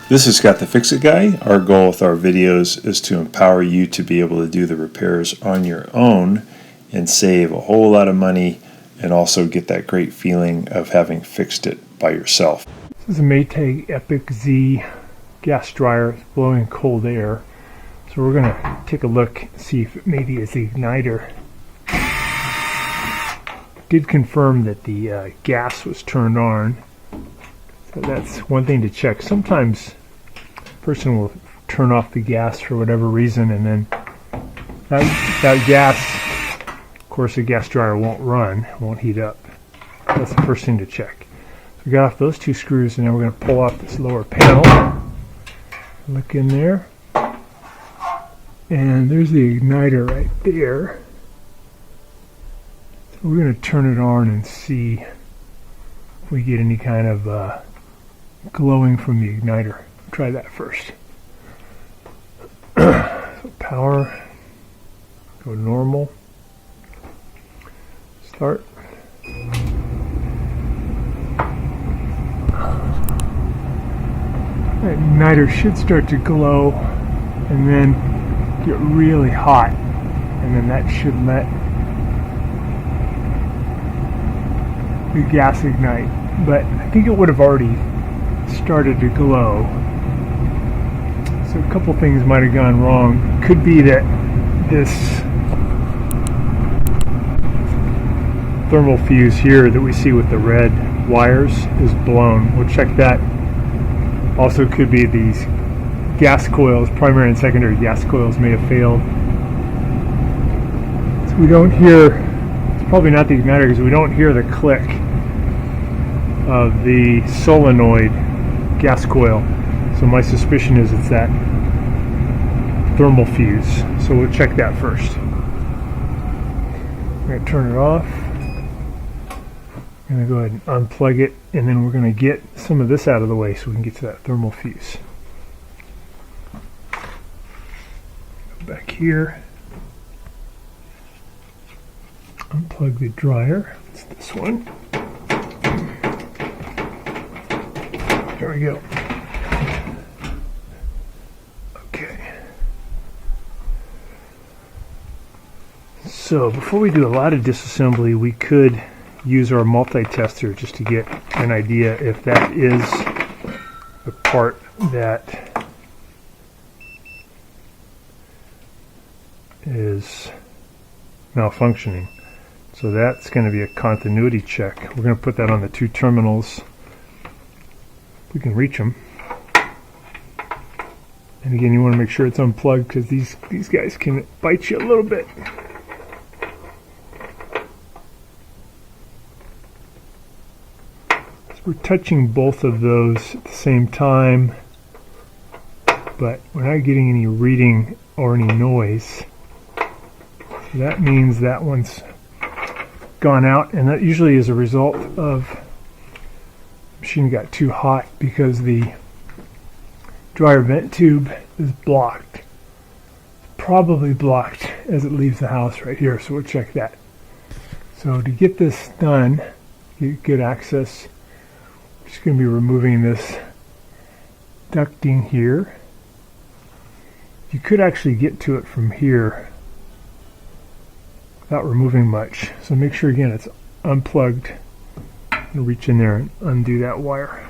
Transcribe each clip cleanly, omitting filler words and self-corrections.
This is Scott the Fix-It Guy. Our goal with our videos is to empower you to be able to do the repairs on your own and save a whole lot of money and also get that great feeling of having fixed it by yourself. This is a Maytag Epic Z gas dryer. It's blowing cold air. So we're going to take a look, see if maybe it's the igniter. Did confirm that the gas was turned on. So that's one thing to check. Sometimes a person will turn off the gas for whatever reason, and then that gas, of course, the gas dryer won't run, won't heat up. That's the first thing to check. So we got off those two screws, and now we're going to pull off this lower panel. Look in there. And there's the igniter right there. So we're going to turn it on and see if we get any kind of glowing from the igniter. Try that first. So power, go normal, start. That igniter should start to glow and then get really hot, and then that should let the gas ignite. But I think it would have already started to glow. So a couple things might have gone wrong. Could be that this thermal fuse here that we see with the red wires is blown. We'll check that. Also could be these gas coils, primary and secondary gas coils may have failed. So we don't hear, it's probably not the igniter because we don't hear the click of the solenoid gas coil. So my suspicion is it's that thermal fuse. So we'll check that first. We're going to turn it off. I'm going to go ahead and unplug it, and then we're going to get some of this out of the way so we can get to that thermal fuse. Go back here. Unplug the dryer. It's this one. There we go. Okay. So before we do a lot of disassembly, we could use our multi-tester just to get an idea if that is the part that is malfunctioning. So that's going to be a continuity check. We're going to put that on the two terminals. We can reach them. And again, you want to make sure it's unplugged because these guys can bite you a little bit. So we're touching both of those at the same time, but we're not getting any reading or any noise. So that means that one's gone out, and that usually is a result of machine got too hot because the dryer vent tube is blocked. Probably blocked as it leaves the house right here, so we'll check that. So to get this done, get good access, we're just going to be removing this ducting here. You could actually get to it from here without removing much, so make sure again it's unplugged. And reach in there and undo that wire.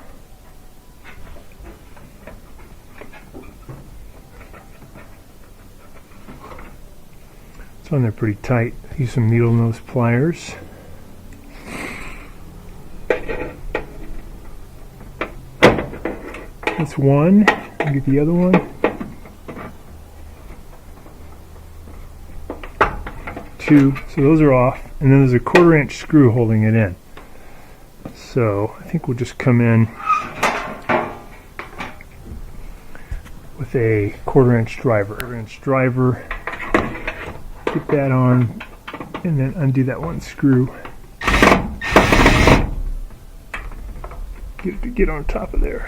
It's on there pretty tight. Use some needle nose pliers. That's one. Get the other one. Two. So those are off. And then there's a 1/4 inch screw holding it in. So I think we'll just come in with a 1/4 inch driver. 1/4 inch driver. Get that on, and then undo that one screw. Get it to get on top of there.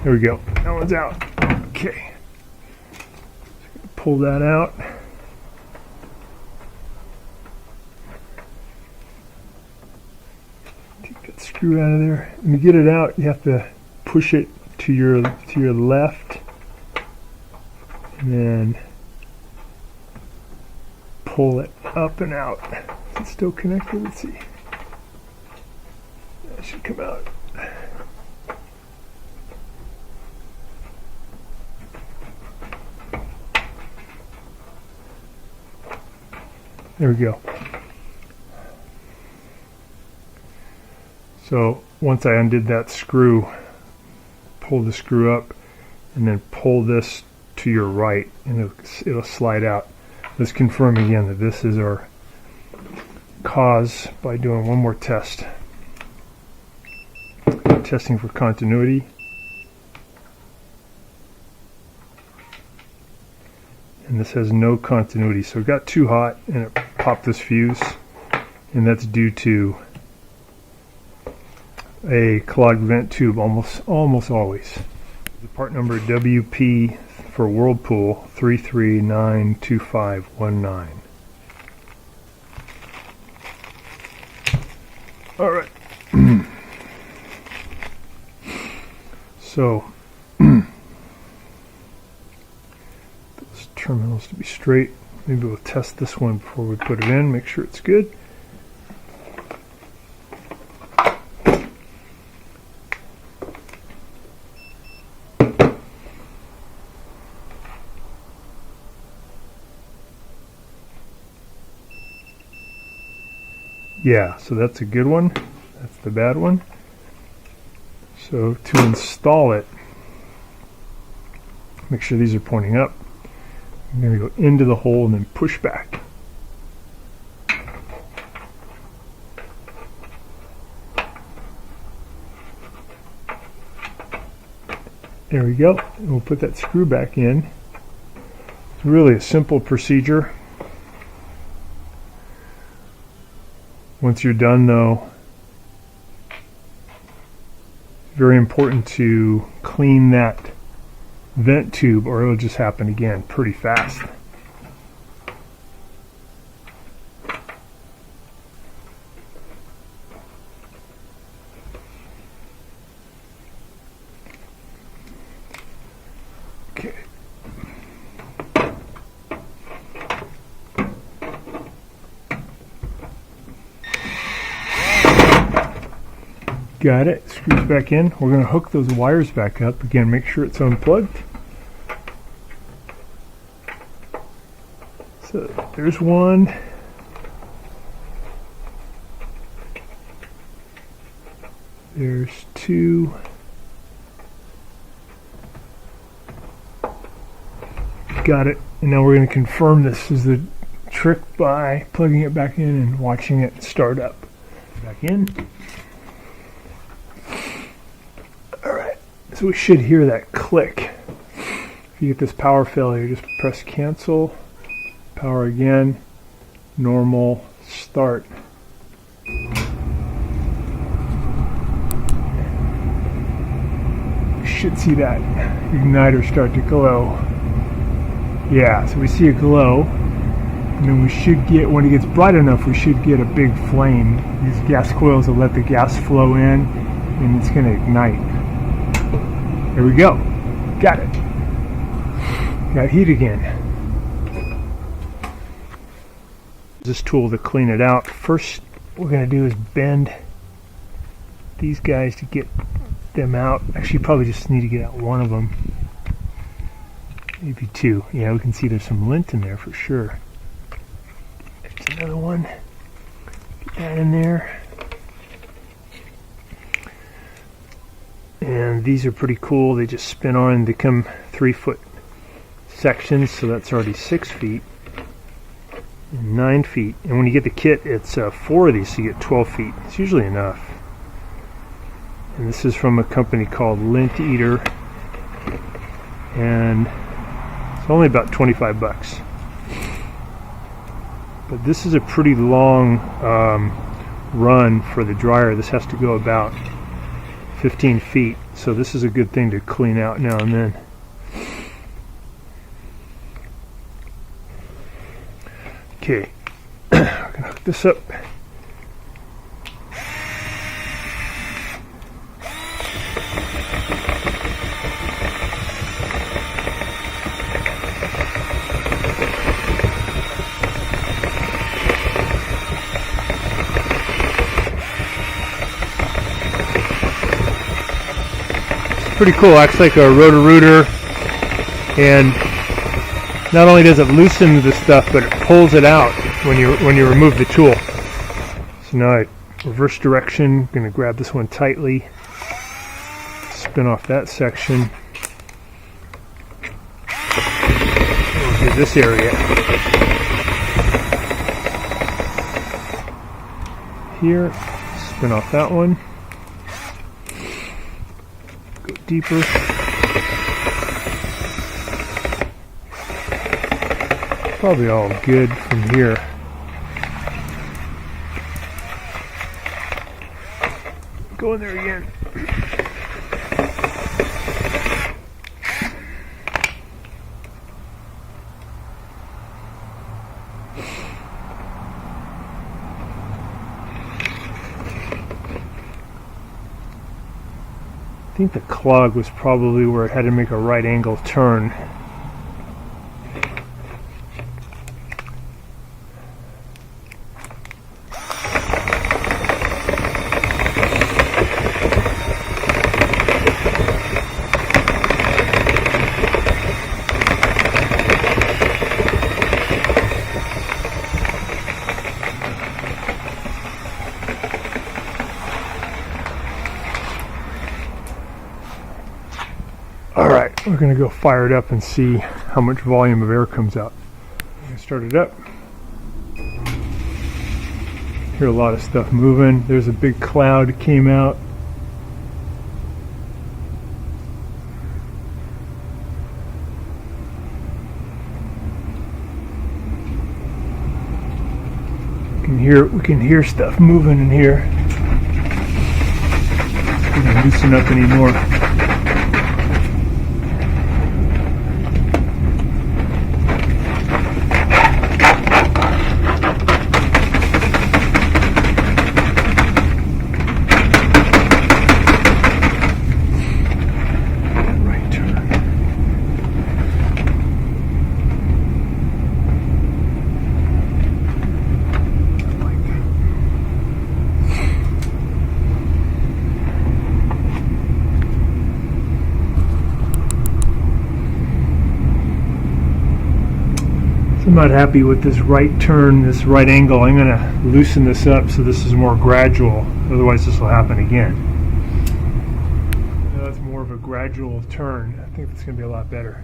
There we go. That one's out. Okay. Pull that out. Take that screw out of there. When you get it out, you have to push it to your left, and then pull it up and out. Is it still connected? Let's see. That should come out. There we go. So once I undid that screw, pull the screw up and then pull this to your right and it'll slide out. Let's confirm again that this is our cause by doing one more test. Testing for continuity. And this has no continuity, so it got too hot and it popped this fuse, and that's due to a clogged vent tube almost always. The part number WP for Whirlpool 3392519. All right. So those terminals to be straight. Maybe we'll test this one before we put it in, make sure it's good. Yeah, so that's a good one. That's the bad one. So to install it, make sure these are pointing up. I'm going to go into the hole and then push back. There we go. And we'll put that screw back in. It's really a simple procedure. Once you're done though, it's very important to clean that vent tube or it'll just happen again pretty fast. Okay. Got it. Screws back in. We're going to hook those wires back up. Again, make sure it's unplugged. So there's one. There's two. Got it. And now we're going to confirm this is the trick by plugging it back in and watching it start up. Back in. So we should hear that click. If you get this power failure, just press cancel, power again, normal, start. You should see that igniter start to glow. Yeah, so we see a glow, and then we should get, when it gets bright enough, we should get a big flame. These gas coils will let the gas flow in, and it's going to ignite. There we go. Got it. Got heat again. This tool to clean it out. First, what we're going to do is bend these guys to get them out. Actually, probably just need to get out one of them. Maybe two. Yeah, we can see there's some lint in there for sure. There's another one. Get that in there. And these are pretty cool. They just spin on and they come 3-foot sections, so that's already 6 feet and 9 feet. And when you get the kit, it's 4 of these, so you get 12 feet. It's usually enough. And this is from a company called Lint Eater, and it's only about 25 bucks. But this is a pretty long run for the dryer. This has to go about 15 feet, so this is a good thing to clean out now and then. Okay, we're gonna hook this up. pretty cool. Acts like a rotor-rooter, and not only does it loosen the stuff, but it pulls it out when you remove the tool. So now I reverse direction. I'm going to grab this one tightly, spin off that section. We'll do this area here. Spin off that one. Go deeper. Probably all good from here. Go in there again. I think the clog was probably where it had to make a right angle turn. Alright, we're going to go fire it up and see how much volume of air comes out. I'm going to start it up. Hear a lot of stuff moving. There's a big cloud that came out. We can hear stuff moving in here. It's going to loosen up anymore. I'm not happy with this right turn, this right angle. I'm going to loosen this up so this is more gradual. Otherwise this will happen again. Now that's more of a gradual turn. I think it's going to be a lot better.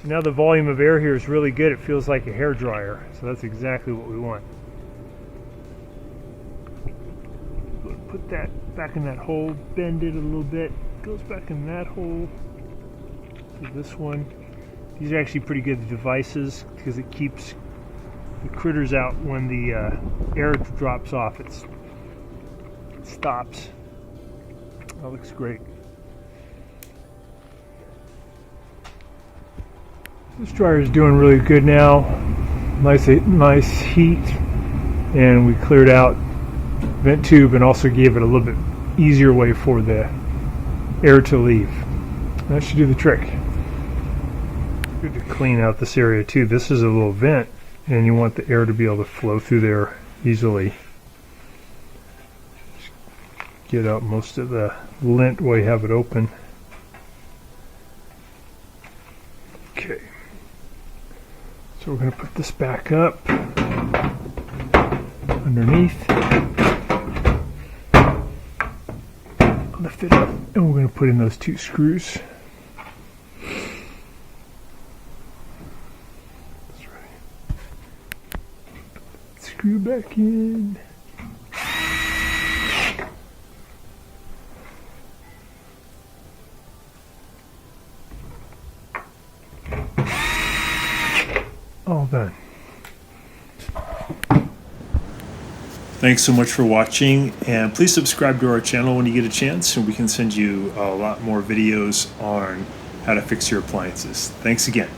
So now the volume of air here is really good. It feels like a hairdryer. So that's exactly what we want. Put that back in that hole, bend it a little bit. Goes back in that hole. So this one. These are actually pretty good devices because it keeps the critters out when the air drops off. It stops. That looks great. This dryer is doing really good now. Nice heat, and we cleared out vent tube and also gave it a little bit easier way for the air to leave. That should do the trick. Good to clean out this area too. This is a little vent and you want the air to be able to flow through there easily. Just get out most of the lint while you have it open. Okay, so we're going to put this back up underneath, lift it up, and we're going to put in those 2 screws. Screw back in. All done. Thanks so much for watching, and please subscribe to our channel when you get a chance, and we can send you a lot more videos on how to fix your appliances. Thanks again.